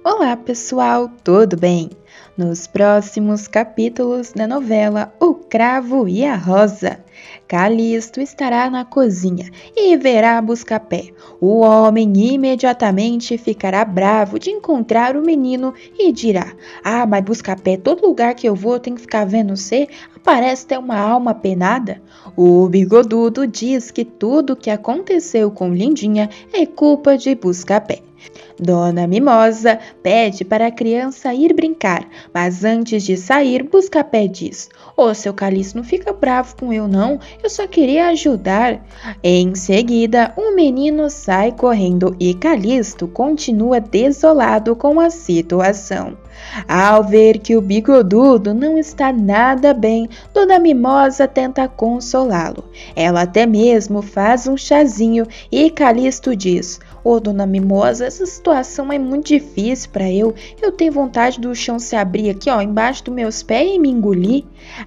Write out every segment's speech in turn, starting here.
Olá, pessoal, tudo bem? Nos próximos capítulos da novela O Cravo e a Rosa, Calixto estará na cozinha e verá Buscapé. O homem imediatamente ficará bravo de encontrar o menino e dirá: "Ah, mas Buscapé, todo lugar que eu vou tem que ficar vendo você, parece ter uma alma penada." O Bigodudo diz que tudo o que aconteceu com Lindinha é culpa de Buscapé. Dona Mimosa pede para a criança ir brincar, mas antes de sair, Buscapé diz: "Ô, seu Calixto, não fica bravo com eu não, eu só queria ajudar." Em seguida, o menino sai correndo e Calixto continua desolado com a situação. Ao ver que o Bigodudo não está nada bem, Dona Mimosa tenta consolá-lo. Ela até mesmo faz um chazinho e Calixto diz: "Ô, Dona Mimosa, essa situação é muito difícil para eu. Eu tenho vontade do chão se abrir aqui, ó, embaixo dos meus pés e me engolir."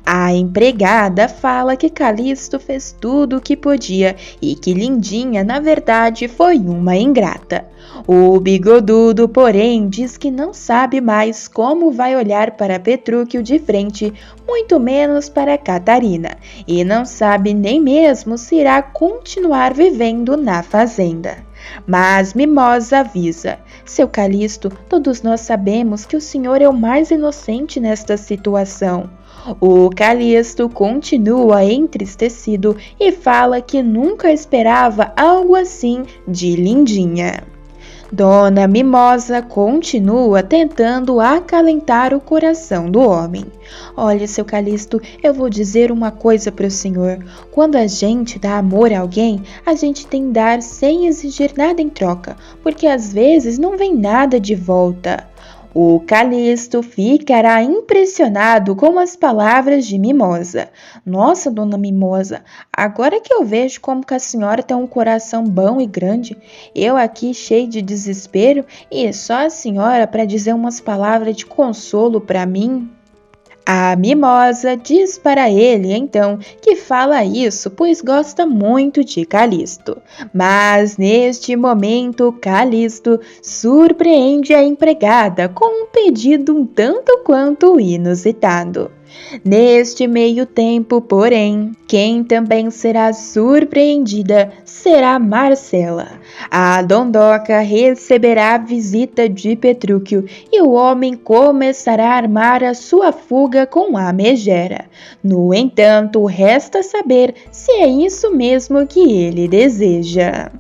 A empregada fala que Calixto fez tudo o que podia e que Lindinha, na verdade, foi uma ingrata. O Bigodudo, porém, diz que não sabe mais como vai olhar para Petrúquio de frente, muito menos para Catarina, e não sabe nem mesmo se irá continuar vivendo na fazenda. Mas Mimosa avisa: "Seu Calixto, todos nós sabemos que o senhor é o mais inocente nesta situação." O Calixto continua entristecido e fala que nunca esperava algo assim de Lindinha. Dona Mimosa continua tentando acalentar o coração do homem. "Olha, seu Calixto, eu vou dizer uma coisa para o senhor. Quando a gente dá amor a alguém, a gente tem que dar sem exigir nada em troca, porque às vezes não vem nada de volta." O Calixto ficará impressionado com as palavras de Mimosa. "Nossa, Dona Mimosa, agora que eu vejo como que a senhora tem um coração bom e grande, eu aqui cheio de desespero e só a senhora para dizer umas palavras de consolo para mim." A Mimosa diz para ele, então, que fala isso pois gosta muito de Calixto. Mas, neste momento, Calixto surpreende a empregada com um pedido um tanto quanto inusitado. Neste meio tempo, porém, quem também será surpreendida será Marcela. A dondoca receberá a visita de Petrúquio e o homem começará a armar a sua fuga com a megera. No entanto, resta saber se é isso mesmo que ele deseja.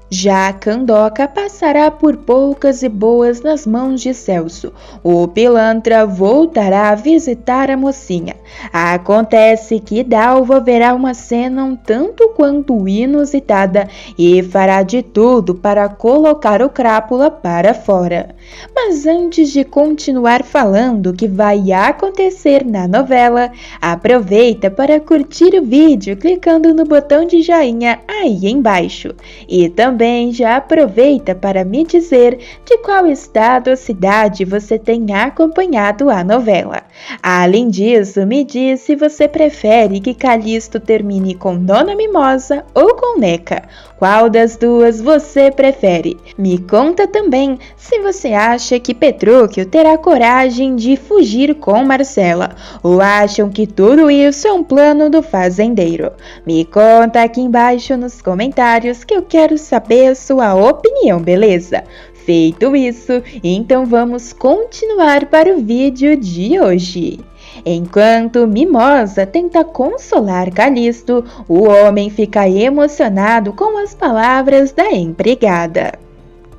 Já Candoca passará por poucas e boas nas mãos de Celso. O pilantra voltará a visitar a mocinha. Acontece que Dalva verá uma cena um tanto quanto inusitada e fará de tudo para colocar o crápula para fora. Mas antes de continuar falando o que vai acontecer na novela, aproveita para curtir o vídeo clicando no botão de joinha aí embaixo. E também já aproveita para me dizer de qual estado ou cidade você tem acompanhado a novela. Além disso, me diz se você prefere que Calixto termine com Dona Mimosa ou com Neca. Qual das duas você prefere? Me conta também se você acha que Petrúquio terá coragem de fugir com Marcela ou acham que tudo isso é um plano do fazendeiro. Me conta aqui embaixo nos comentários que eu quero saber a sua opinião, beleza? Feito isso, então vamos continuar para o vídeo de hoje. Enquanto Mimosa tenta consolar Calixto, o homem fica emocionado com as palavras da empregada.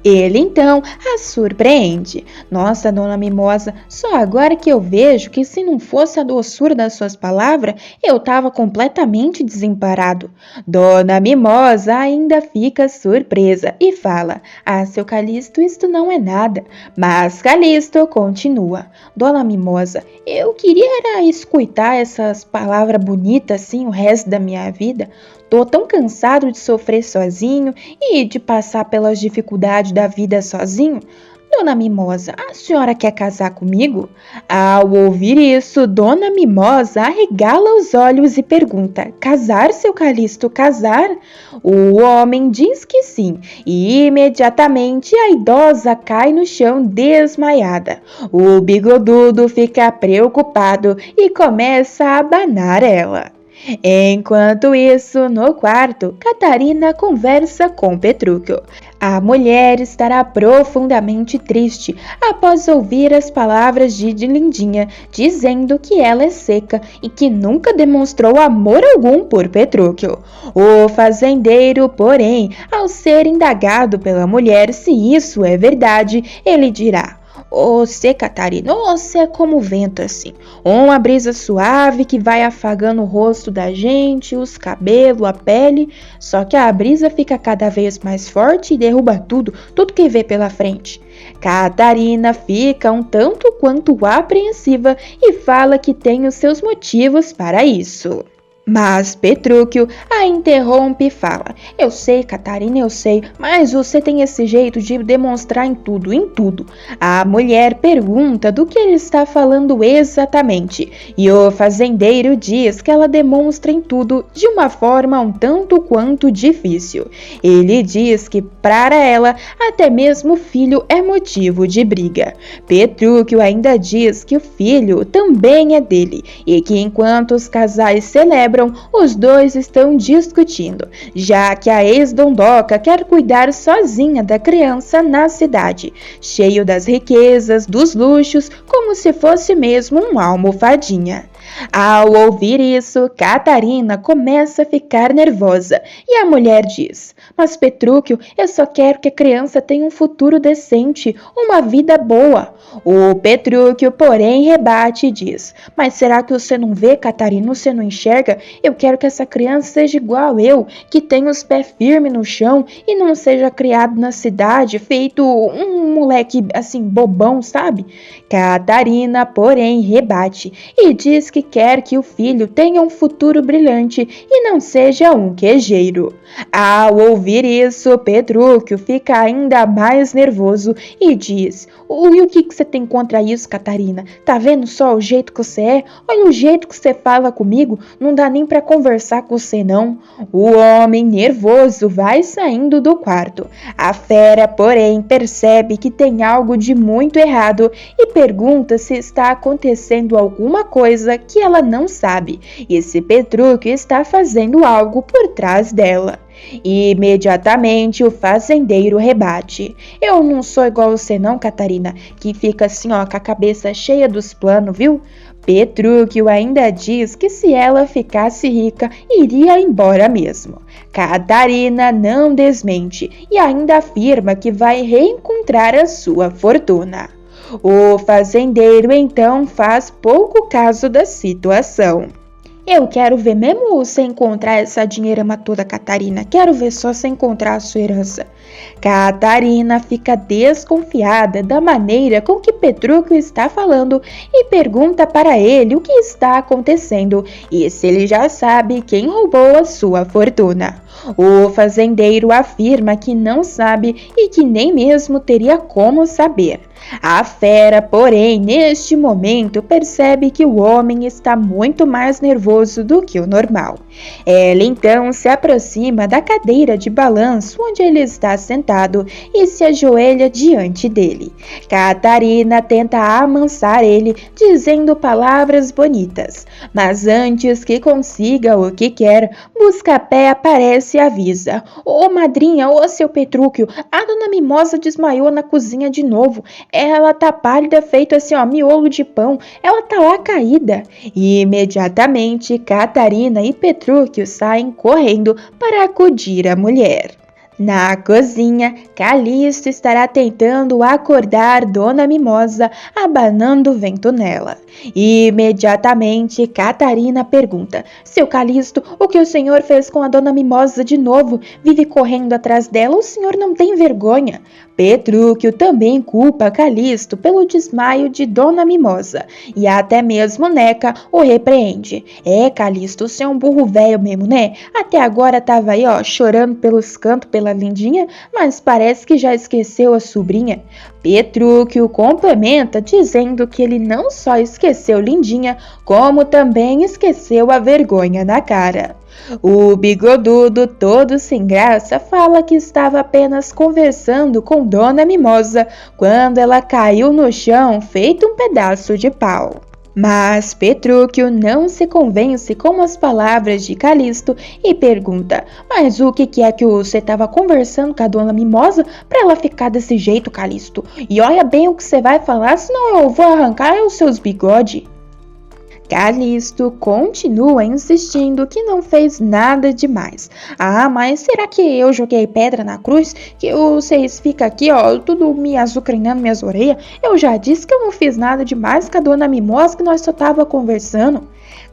Ele então a surpreende. "Nossa, Dona Mimosa, só agora que eu vejo que se não fosse a doçura das suas palavras, eu estava completamente desamparado." Dona Mimosa ainda fica surpresa e fala: "Ah, seu Calixto, isto não é nada." Mas Calixto continua: "Dona Mimosa, eu queria era escutar essas palavras bonitas assim o resto da minha vida. Tô tão cansado de sofrer sozinho e de passar pelas dificuldades da vida sozinho. Dona Mimosa, a senhora quer casar comigo? Ao ouvir isso, Dona Mimosa arregala os olhos e pergunta: casar, seu Calixto, casar? O homem diz que sim, e imediatamente a idosa cai no chão desmaiada. O bigodudo fica preocupado e começa a abanar ela. Enquanto isso, no quarto, Catarina conversa com Petrúquio. A mulher estará profundamente triste após ouvir as palavras de Lindinha, dizendo que ela é seca e que nunca demonstrou amor algum por Petrúquio. O fazendeiro, porém, ao ser indagado pela mulher se isso é verdade, ele dirá: Você, Catarina, você é como o vento assim, uma brisa suave que vai afagando o rosto da gente, os cabelos, a pele, só que a brisa fica cada vez mais forte e derruba tudo que vê pela frente. Catarina fica um tanto quanto apreensiva e fala que tem os seus motivos para isso. Mas Petrúquio a interrompe e fala: Eu sei, Catarina, eu sei, mas você tem esse jeito de demonstrar em tudo, em tudo. A mulher pergunta do que ele está falando exatamente, e o fazendeiro diz que ela demonstra em tudo de uma forma um tanto quanto difícil. Ele diz que para ela até mesmo o filho é motivo de briga. Petrúquio ainda diz que o filho também é dele e que enquanto os casais celebram, os dois estão discutindo, já que a ex-dondoca quer cuidar sozinha da criança na cidade, cheio das riquezas, dos luxos, como se fosse mesmo uma almofadinha. Ao ouvir isso, Catarina começa a ficar nervosa e a mulher diz: Mas Petrúquio, eu só quero que a criança tenha um futuro decente, uma vida boa. O Petrúquio, porém, rebate e diz: Mas será que você não vê, Catarina? Você não enxerga? Eu quero que essa criança seja igual eu, que tenha os pés firmes no chão e não seja criado na cidade, feito um moleque assim, bobão, sabe? Catarina, porém, rebate e diz que quer que o filho tenha um futuro brilhante e não seja um quejeiro. Ao ouvir isso, Petrúquio fica ainda mais nervoso e diz: E o que você tem contra isso, Catarina? Tá vendo só o jeito que você é? Olha o jeito que você fala comigo, não dá nem pra conversar com você não. O homem nervoso vai saindo do quarto. A fera, porém, percebe que tem algo de muito errado e pergunta se está acontecendo alguma coisa que ela não sabe e se Petrúquio está fazendo algo por trás dela. Imediatamente o fazendeiro rebate: Eu não sou igual você não, Catarina, que fica assim ó, com a cabeça cheia dos planos, viu? Petrúquio ainda diz que se ela ficasse rica, iria embora mesmo. Catarina não desmente e ainda afirma que vai reencontrar a sua fortuna. O fazendeiro então faz pouco caso da situação. Eu quero ver mesmo você encontrar essa dinheirama toda, Catarina. Quero ver só você encontrar a sua herança. Catarina fica desconfiada da maneira com que Petrúquio está falando e pergunta para ele o que está acontecendo e se ele já sabe quem roubou a sua fortuna. O fazendeiro afirma que não sabe e que nem mesmo teria como saber. A fera, porém, neste momento percebe que o homem está muito mais nervoso do que o normal. Ela então se aproxima da cadeira de balanço onde ele está sentado e se ajoelha diante dele. Catarina tenta amansar ele, dizendo palavras bonitas, mas antes que consiga o que quer, Buscapé aparece e avisa: Ô madrinha, ô seu Petrúquio, a dona Mimosa desmaiou na cozinha de novo. Ela tá pálida, feito assim, ó, miolo de pão. Ela tá lá caída. E imediatamente Catarina e Petrúquio saem correndo para acudir a mulher. Na cozinha, Calixto estará tentando acordar Dona Mimosa, abanando o vento nela. Imediatamente, Catarina pergunta: Seu Calixto, o que o senhor fez com a Dona Mimosa de novo? Vive correndo atrás dela, o senhor não tem vergonha? Petrúquio também culpa Calisto pelo desmaio de Dona Mimosa, e até mesmo Neca o repreende. Calisto, você é um burro velho mesmo, né? Até agora tava aí, ó, chorando pelos cantos pela lindinha, mas parece que já esqueceu a sobrinha. Petrúquio complementa dizendo que ele não só esqueceu Lindinha, como também esqueceu a vergonha na cara. O bigodudo, todo sem graça, fala que estava apenas conversando com Dona Mimosa quando ela caiu no chão feito um pedaço de pau. Mas Petrúquio não se convence com as palavras de Calisto e pergunta: mas o que é que você estava conversando com a Dona Mimosa para ela ficar desse jeito, Calisto? E olha bem o que você vai falar, senão eu vou arrancar os seus bigodes. Calisto continua insistindo que não fez nada demais. Mas será que eu joguei pedra na cruz? Que vocês ficam aqui, ó, tudo me azucrinando minhas orelhas? Eu já disse que eu não fiz nada demais com a Dona Mimosa, que nós só tava conversando.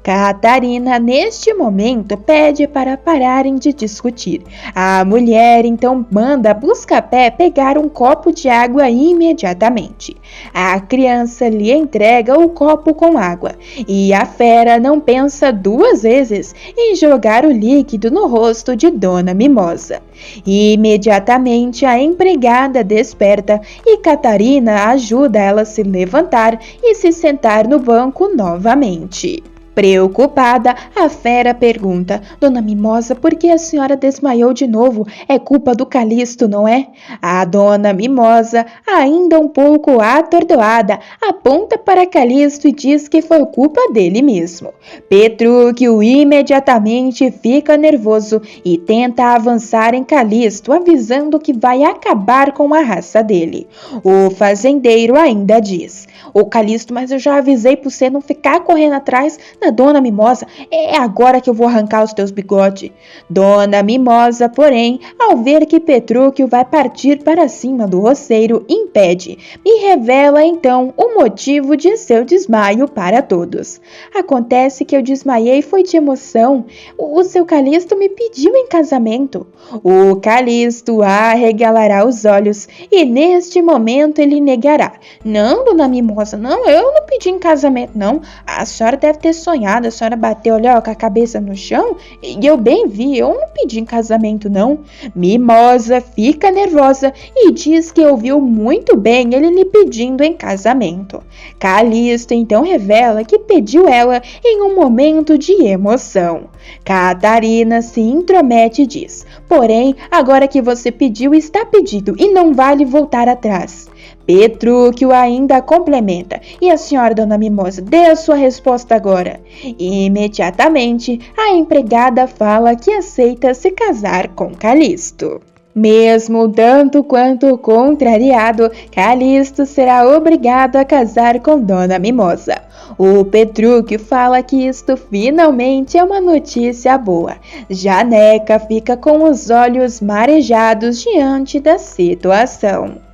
Catarina, neste momento, pede para pararem de discutir. A mulher então manda Buscapé pegar um copo de água imediatamente. A criança lhe entrega o copo com água e a fera não pensa duas vezes em jogar o líquido no rosto de Dona Mimosa. Imediatamente a empregada desperta e Catarina ajuda ela a se levantar e se sentar no banco novamente. Preocupada, a fera pergunta: Dona Mimosa, por que a senhora desmaiou de novo? É culpa do Calisto, não é? A Dona Mimosa, ainda um pouco atordoada, aponta para Calisto e diz que foi culpa dele mesmo. Petrúquio imediatamente fica nervoso e tenta avançar em Calisto, avisando que vai acabar com a raça dele. O fazendeiro ainda diz: Ô Calisto, mas eu já avisei pra você não ficar correndo atrás da Dona Mimosa. É agora que eu vou arrancar os teus bigodes. Dona Mimosa, porém, ao ver que Petrúquio vai partir para cima do roceiro, impede e revela então o motivo de seu desmaio para todos. Acontece que eu desmaiei foi de emoção. O seu Calisto me pediu em casamento. O Calisto arregalará os olhos e neste momento ele negará: Não, Dona Mimosa, não, eu não pedi em casamento, não. A senhora deve ter sonhado, a senhora bateu, olha, com a cabeça no chão e eu bem vi, eu não pedi em casamento, não. Mimosa fica nervosa e diz que ouviu muito bem ele lhe pedindo em casamento. Calisto então revela que pediu ela em um momento de emoção. Catarina se intromete e diz: Porém, agora que você pediu, está pedido e não vale voltar atrás. Petrúquio ainda complementa: E a senhora, Dona Mimosa, dê a sua resposta agora. Imediatamente, a empregada fala que aceita se casar com Calisto. Mesmo tanto quanto contrariado, Calisto será obrigado a casar com Dona Mimosa. O Petrúquio fala que isto finalmente é uma notícia boa. Já Neca fica com os olhos marejados diante da situação.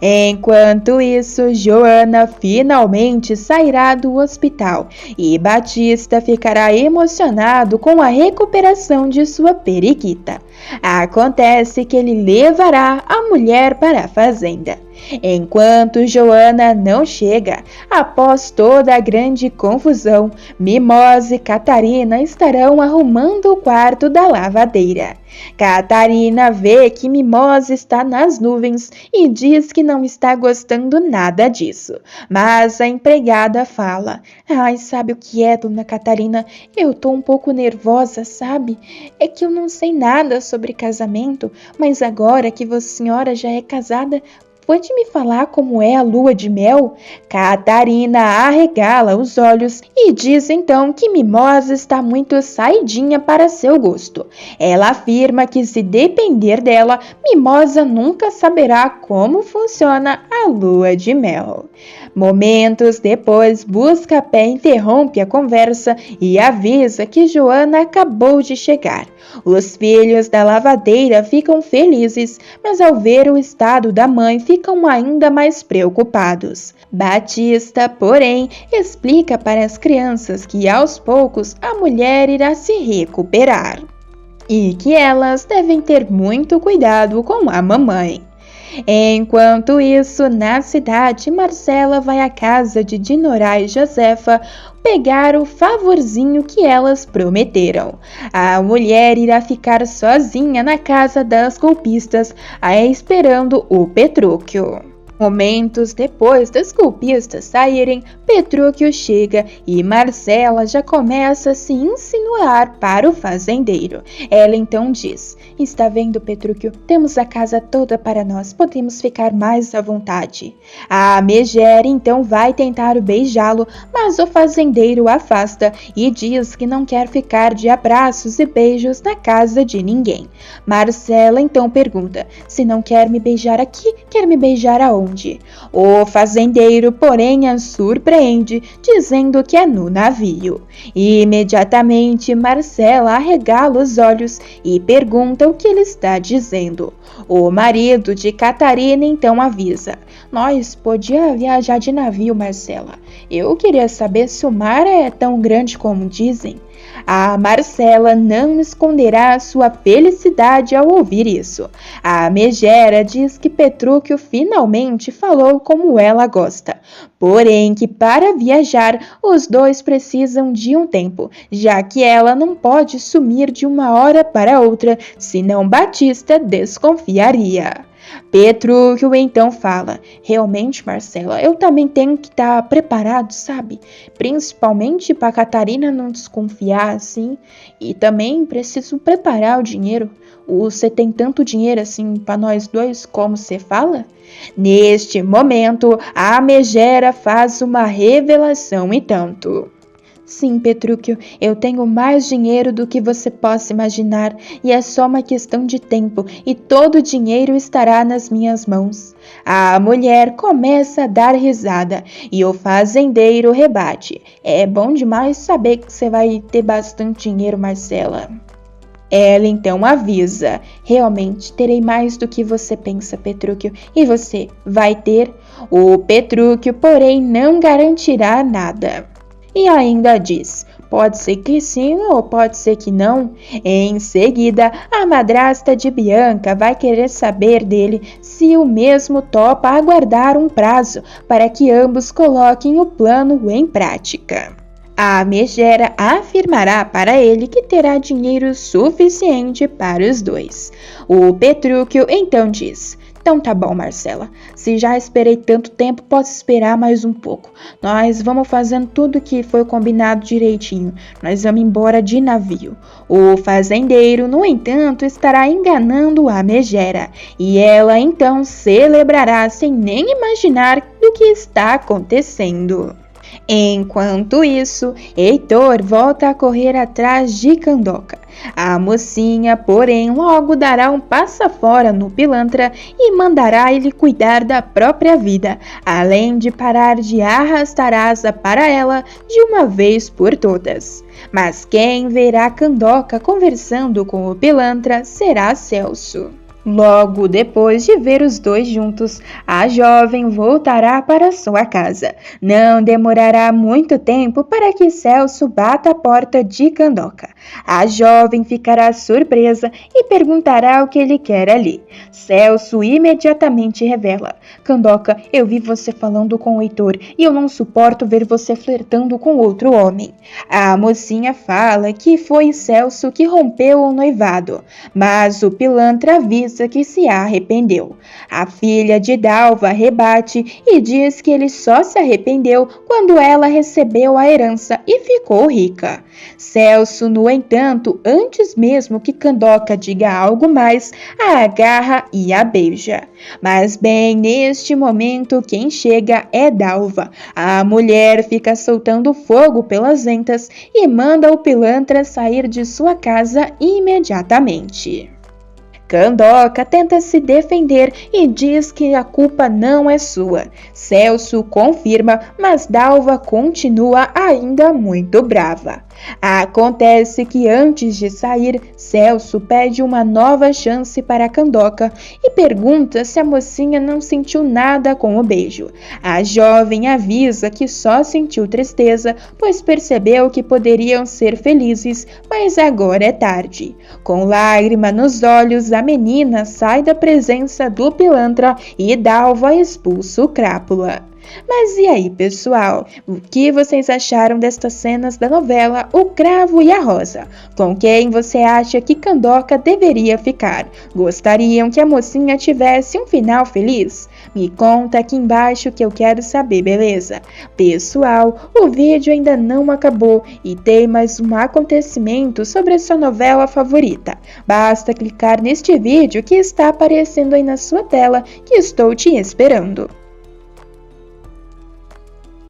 Enquanto isso, Joana finalmente sairá do hospital e Batista ficará emocionado com a recuperação de sua periquita. Acontece que ele levará a mulher para a fazenda. Enquanto Joana não chega, após toda a grande confusão, Mimosa e Catarina estarão arrumando o quarto da lavadeira. Catarina vê que Mimosa está nas nuvens e diz que não está gostando nada disso. Mas a empregada fala: Ai, sabe o que é, Dona Catarina? Eu tô um pouco nervosa, sabe? É que eu não sei nada sobre casamento, mas agora que a senhora já é casada, pode me falar como é a lua de mel? Catarina arregala os olhos e diz então que Mimosa está muito saidinha para seu gosto. Ela afirma que se depender dela, Mimosa nunca saberá como funciona a lua de mel. Momentos depois, Buscapé interrompe a conversa e avisa que Joana acabou de chegar. Os filhos da lavadeira ficam felizes, mas ao ver o estado da mãe ficam ainda mais preocupados. Batista, porém, explica para as crianças que aos poucos a mulher irá se recuperar e que elas devem ter muito cuidado com a mamãe. Enquanto isso, na cidade, Marcela vai à casa de Dinorá e Josefa pegar o favorzinho que elas prometeram. A mulher irá ficar sozinha na casa das golpistas, esperando o Petrúquio. Momentos depois das golpistas saírem, Petrúquio chega e Marcela já começa a se insinuar para o fazendeiro. Ela então diz: "Está vendo, Petrúquio? Temos a casa toda para nós, podemos ficar mais à vontade." A megera então vai tentar beijá-lo, mas o fazendeiro afasta e diz que não quer ficar de abraços e beijos na casa de ninguém. Marcela então pergunta: "Se não quer me beijar aqui, quer me beijar aonde?" O fazendeiro, porém, a surpreende, dizendo que é no navio. Imediatamente, Marcela arregala os olhos e pergunta o que ele está dizendo. O marido de Catarina então avisa: "Nós podíamos viajar de navio, Marcela. Eu queria saber se o mar é tão grande como dizem." A Marcela não esconderá sua felicidade ao ouvir isso. A megera diz que Petrúquio finalmente falou como ela gosta, porém que para viajar os dois precisam de um tempo, já que ela não pode sumir de uma hora para outra, senão Batista desconfiaria. Petrúquio então fala: "Realmente, Marcela, eu também tenho que estar preparado, sabe? Principalmente para Catarina não desconfiar assim. E também preciso preparar o dinheiro. Você tem tanto dinheiro assim para nós dois, como você fala?" Neste momento, a megera faz uma revelação e tanto. "Sim, Petrúquio, eu tenho mais dinheiro do que você possa imaginar, e é só uma questão de tempo, e todo o dinheiro estará nas minhas mãos." A mulher começa a dar risada, e o fazendeiro rebate: "É bom demais saber que você vai ter bastante dinheiro, Marcela." Ela então avisa: "Realmente terei mais do que você pensa, Petrúquio. E você vai ter?" O Petrúquio, porém, não garantirá nada. E ainda diz: "Pode ser que sim ou pode ser que não." Em seguida, a madrasta de Bianca vai querer saber dele se o mesmo topa aguardar um prazo para que ambos coloquem o plano em prática. A megera afirmará para ele que terá dinheiro suficiente para os dois. O Petrúquio então diz: "Então tá bom, Marcela. Se já esperei tanto tempo, posso esperar mais um pouco. Nós vamos fazendo tudo que foi combinado direitinho. Nós vamos embora de navio." O fazendeiro, no entanto, estará enganando a megera, e ela então celebrará sem nem imaginar do que está acontecendo. Enquanto isso, Heitor volta a correr atrás de Candoca. A mocinha, porém, logo dará um passa-fora no pilantra e mandará ele cuidar da própria vida, além de parar de arrastar asa para ela de uma vez por todas. Mas quem verá Candoca conversando com o pilantra será Celso. Logo depois de ver os dois juntos, a jovem voltará para sua casa. Não demorará muito tempo para que Celso bata a porta de Candoca. A jovem ficará surpresa e perguntará o que ele quer ali. Celso imediatamente revela: "Candoca, eu vi você falando com o Heitor e eu não suporto ver você flertando com outro homem." A mocinha fala que foi Celso que rompeu o noivado, mas o pilantra avisa que se arrependeu. A filha de Dalva rebate e diz que ele só se arrependeu quando ela recebeu a herança e ficou rica. Celso, no entanto, antes mesmo que Candoca diga algo mais, a agarra e a beija. Mas bem neste momento quem chega é Dalva. A mulher fica soltando fogo pelas ventas e manda o pilantra sair de sua casa imediatamente. Candoca tenta se defender e diz que a culpa não é sua. Celso confirma, mas Dalva continua ainda muito brava. Acontece que antes de sair, Celso pede uma nova chance para Candoca e pergunta se a mocinha não sentiu nada com o beijo. A jovem avisa que só sentiu tristeza, pois percebeu que poderiam ser felizes, mas agora é tarde. Com lágrima nos olhos, a menina sai da presença do pilantra e Dalva expulsa o Crápula. Mas e aí, pessoal? O que vocês acharam destas cenas da novela O Cravo e a Rosa? Com quem você acha que Candoca deveria ficar? Gostariam que a mocinha tivesse um final feliz? Me conta aqui embaixo que eu quero saber, beleza? Pessoal, o vídeo ainda não acabou e tem mais um acontecimento sobre a sua novela favorita. Basta clicar neste vídeo que está aparecendo aí na sua tela que estou te esperando.